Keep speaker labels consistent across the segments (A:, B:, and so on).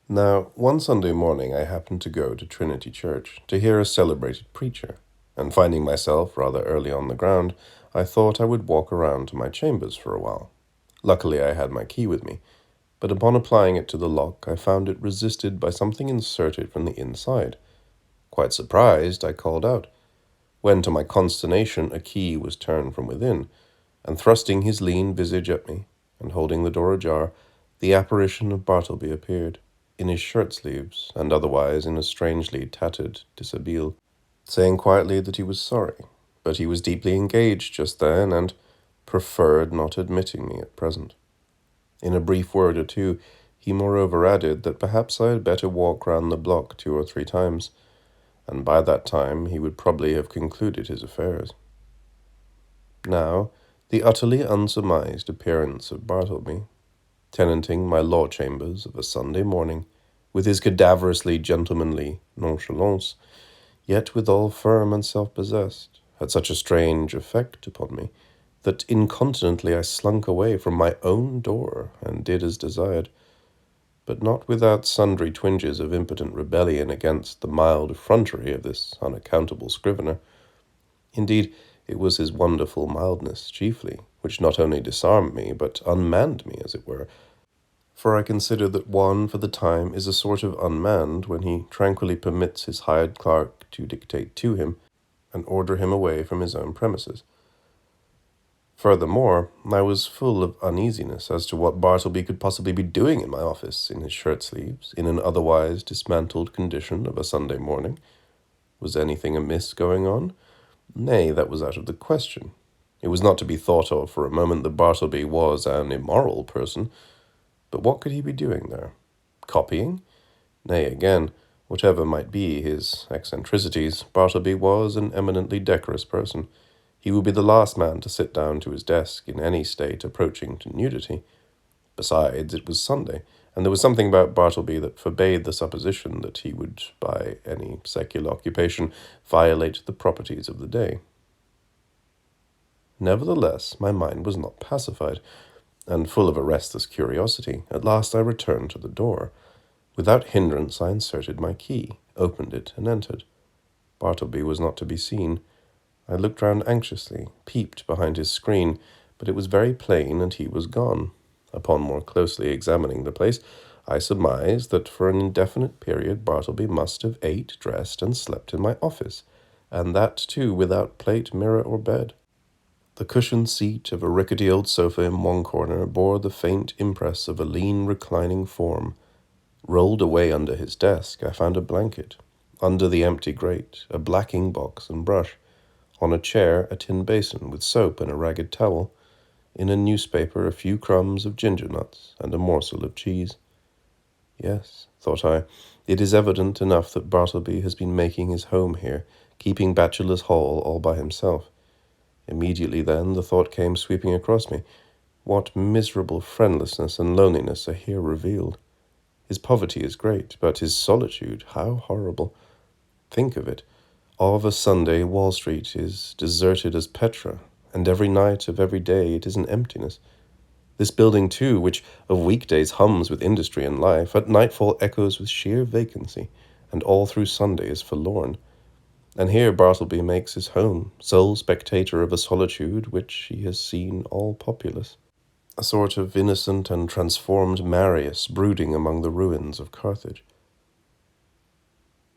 A: Now, one Sunday morning I happened to go to Trinity Church to hear a celebrated preacher, and finding myself rather early on the ground, I thought I would walk around to my chambers for a while. Luckily, I had my key with me, but upon applying it to the lock, I found it resisted by something inserted from the inside. Quite surprised, I called out, when to my consternation a key was turned from within, and thrusting his lean visage at me, and holding the door ajar, the apparition of Bartleby appeared, in his shirt-sleeves, and otherwise in a strangely tattered dishabille, saying quietly that he was sorry, but he was deeply engaged just then, and preferred not admitting me at present. In a brief word or two, he moreover added that perhaps I had better walk round the block 2 or 3 times, and by that time he would probably have concluded his affairs. Now, the utterly unsurmised appearance of Bartleby, tenanting my law chambers of a Sunday morning, with his cadaverously gentlemanly nonchalance, yet withal firm and self-possessed, had such a strange effect upon me, that incontinently I slunk away from my own door, and did as desired, but not without sundry twinges of impotent rebellion against the mild effrontery of this unaccountable Scrivener. Indeed, it was his wonderful mildness chiefly, which not only disarmed me, but unmanned me, as it were, for I consider that one for the time is a sort of unmanned when he tranquilly permits his hired clerk to dictate to him, and order him away from his own premises. Furthermore, I was full of uneasiness as to what Bartleby could possibly be doing in my office, in his shirt-sleeves, in an otherwise dismantled condition of a Sunday morning. Was anything amiss going on? Nay, that was out of the question. It was not to be thought of for a moment that Bartleby was an immoral person, but what could he be doing there? Copying? Nay, again, whatever might be his eccentricities, Bartleby was an eminently decorous person. He would be the last man to sit down to his desk in any state approaching to nudity. Besides, it was Sunday, and there was something about Bartleby that forbade the supposition that he would, by any secular occupation, violate the proprieties of the day. Nevertheless, my mind was not pacified, and full of a restless curiosity, at last I returned to the door. Without hindrance I inserted my key, opened it, and entered. Bartleby was not to be seen. I looked round anxiously, peeped behind his screen, but it was very plain, and he was gone. Upon more closely examining the place, I surmised that for an indefinite period Bartleby must have ate, dressed, and slept in my office, and that too without plate, mirror, or bed. The cushioned seat of a rickety old sofa in one corner bore the faint impress of a lean reclining form. Rolled away under his desk, I found a blanket. Under the empty grate, a blacking box and brush. On a chair, a tin basin with soap and a ragged towel. In a newspaper, a few crumbs of ginger nuts and a morsel of cheese. Yes, thought I, it is evident enough that Bartleby has been making his home here, keeping bachelor's hall all by himself. Immediately then the thought came sweeping across me. What miserable friendlessness and loneliness are here revealed. His poverty is great, but his solitude, how horrible. Think of it. Of a Sunday, Wall Street is deserted as Petra, and every night of every day it is an emptiness. This building, too, which of weekdays hums with industry and life, at nightfall echoes with sheer vacancy, and all through Sunday is forlorn. And here Bartleby makes his home, sole spectator of a solitude which he has seen all populous. A sort of innocent and transformed Marius brooding among the ruins of Carthage.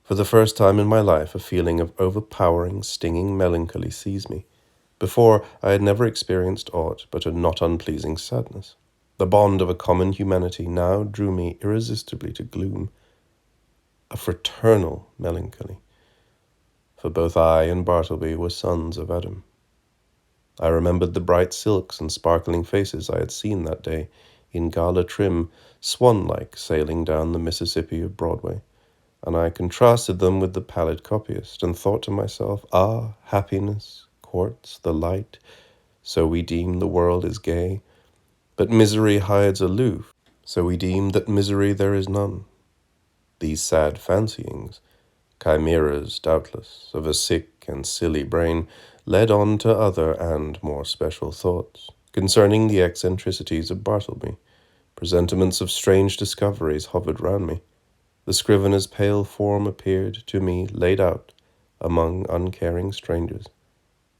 A: For the first time in my life a feeling of overpowering, stinging melancholy seized me. Before, I had never experienced aught but a not unpleasing sadness. The bond of a common humanity now drew me irresistibly to gloom. A fraternal melancholy. For both I and Bartleby were sons of Adam. I remembered the bright silks and sparkling faces I had seen that day, in gala trim, swan-like sailing down the Mississippi of Broadway, and I contrasted them with the pallid copyist, and thought to myself, ah, happiness courts the light, so we deem the world is gay, but misery hides aloof, so we deem that misery there is none. These sad fancyings, chimeras, doubtless, of a sick and silly brain, led on to other and more special thoughts, concerning the eccentricities of Bartleby. Presentiments of strange discoveries hovered round me. The Scrivener's pale form appeared to me laid out among uncaring strangers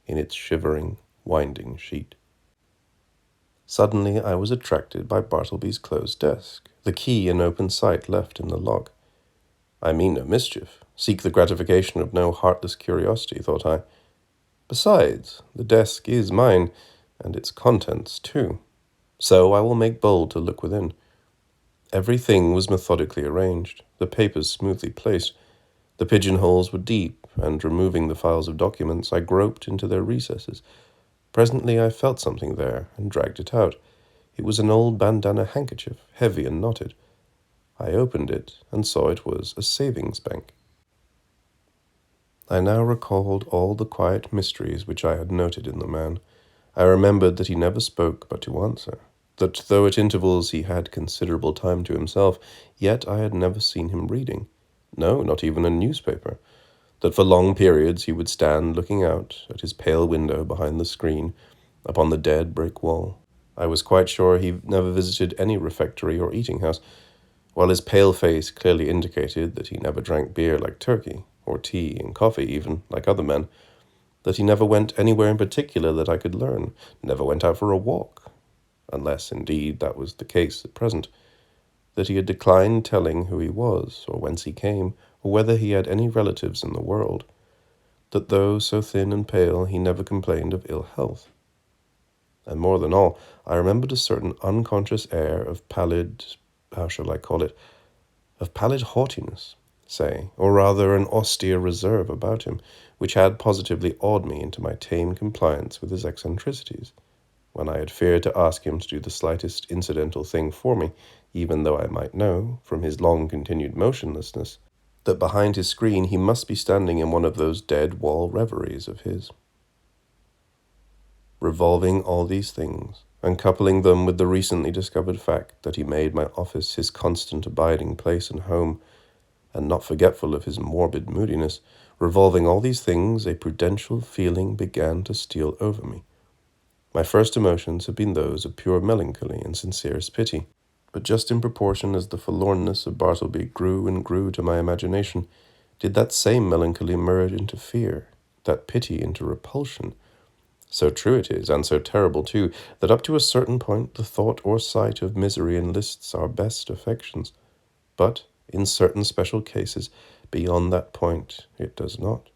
A: in its shivering, winding sheet. Suddenly I was attracted by Bartleby's closed desk, the key in open sight left in the lock. I mean no mischief, seek the gratification of no heartless curiosity, thought I. Besides, the desk is mine, and its contents too. So I will make bold to look within. Everything was methodically arranged, the papers smoothly placed. The pigeonholes were deep, and removing the files of documents, I groped into their recesses. Presently I felt something there, and dragged it out. It was an old bandana handkerchief, heavy and knotted. I opened it, and saw it was a savings bank. I now recalled all the quiet mysteries which I had noted in the man. I remembered that he never spoke but to answer, that though at intervals he had considerable time to himself, yet I had never seen him reading. No, not even a newspaper. That for long periods he would stand looking out at his pale window behind the screen, upon the dead brick wall. I was quite sure he never visited any refectory or eating-house, while his pale face clearly indicated that he never drank beer like Turkey, or tea and coffee even, like other men, that he never went anywhere in particular that I could learn, never went out for a walk, unless, indeed, that was the case at present, that he had declined telling who he was, or whence he came, or whether he had any relatives in the world, that though so thin and pale, he never complained of ill health. And more than all, I remembered a certain unconscious air of pallid, how shall I call it, of pallid haughtiness, say, or rather an austere reserve about him, which had positively awed me into my tame compliance with his eccentricities, when I had feared to ask him to do the slightest incidental thing for me, even though I might know, from his long-continued motionlessness, that behind his screen he must be standing in one of those dead-wall reveries of his. Revolving all these things, and coupling them with the recently discovered fact that he made my office his constant abiding place and home, and not forgetful of his morbid moodiness, revolving all these things, a prudential feeling began to steal over me. My first emotions had been those of pure melancholy and sincerest pity, but just in proportion as the forlornness of Bartleby grew and grew to my imagination, did that same melancholy merge into fear, that pity into repulsion. So true it is, and so terrible too, that up to a certain point the thought or sight of misery enlists our best affections. But, in certain special cases, beyond that point it does not.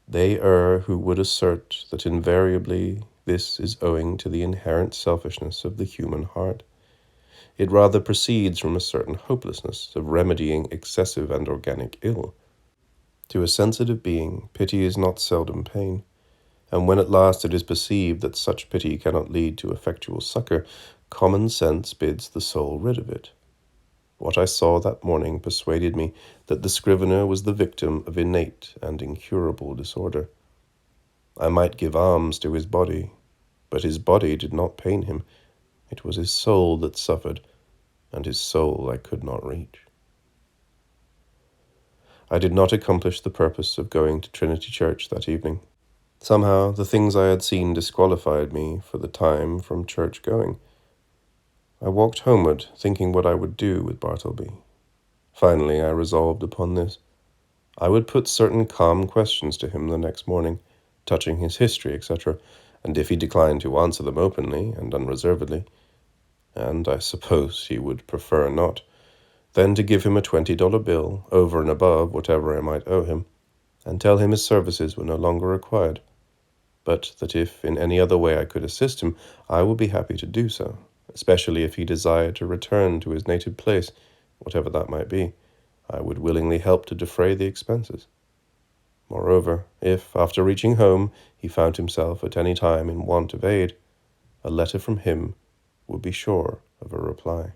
A: They err who would assert that invariably this is owing to the inherent selfishness of the human heart. It rather proceeds from a certain hopelessness of remedying excessive and organic ill. To a sensitive being, pity is not seldom pain, and when at last it is perceived that such pity cannot lead to effectual succor, common sense bids the soul rid of it. What I saw that morning persuaded me that the Scrivener was the victim of innate and incurable disorder. I might give alms to his body, but his body did not pain him. It was his soul that suffered, and his soul I could not reach. I did not accomplish the purpose of going to Trinity Church that evening. Somehow, the things I had seen disqualified me for the time from church going. I walked homeward, thinking what I would do with Bartleby. Finally, I resolved upon this. I would put certain calm questions to him the next morning, touching his history, etc., and if he declined to answer them openly and unreservedly, and I suppose he would prefer not, then to give him a $20 bill, over and above whatever I might owe him, and tell him his services were no longer required, but that if in any other way I could assist him, I would be happy to do so, especially if he desired to return to his native place, whatever that might be. I would willingly help to defray the expenses. Moreover, if, after reaching home, he found himself at any time in want of aid, a letter from him would be sure of a reply.